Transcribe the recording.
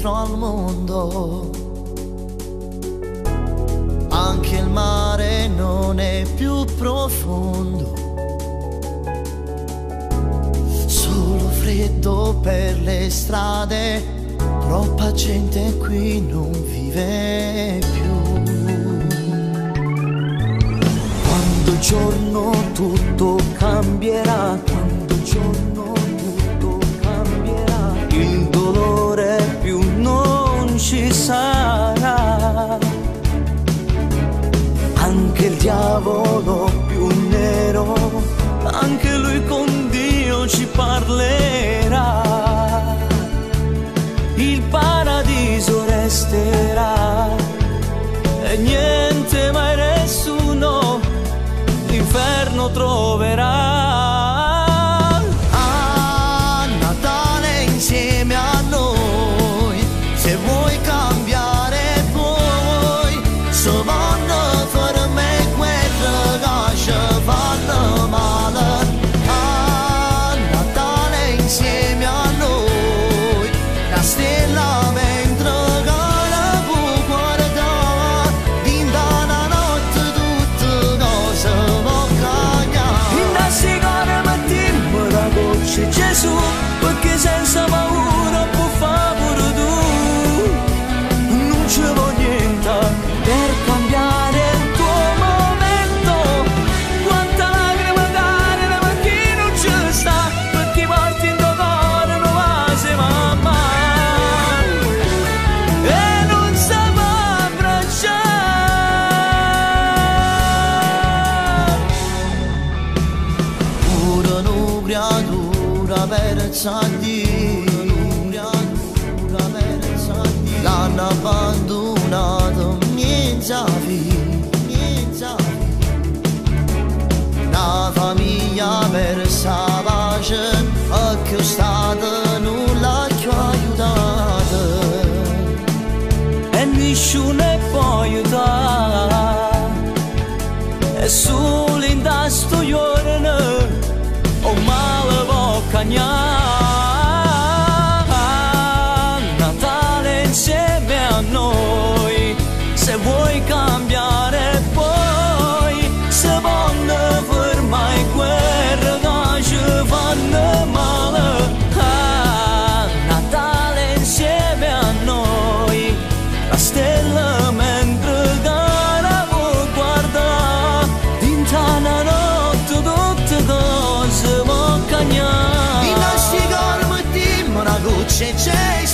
dentro al mondo. Anche il mare non è più profondo, solo freddo per le strade, troppa gente qui non vive più. Quando il giorno tutto cambierà, quando il giorno tutto cambierà, il dolore più non ci sarà. Anche il diavolo più nero, anche lui con Dio ci parlerà. Il paradiso resterà e niente mai nessuno l'inferno troverà. A Natale insieme a noi, se vuoi cambiare puoi, se vanno per me guerra che ci fanno male. A Natale insieme a noi, la stella mentre cala può guardare, dinda la notte tutte cose può cambiare. Indasticare mattina la goccia Gesù, perché senza paura può fare pure tu. Non ci vuole niente per cambiare il tuo momento. Quanta lacrime dare ma chi non ci sta, per chi porti in tuo cuore non va se mamma e non si può abbracciare. Pure una creatura persa a Dio, l'hanno abbandonato niente vita. Una famiglia persa pace e che stata nulla che aiutata e nessuno può aiutare. E solo in questo giorno o male può cagnare. Natale insieme a noi, se vuoi cambiare poi, se vanno fermare guerre che ci fanno male. Natale insieme a noi, la stella mentre cara può guardare, dinta la notte tutte cose può cagnare. Innasticare mattina una goccia c'è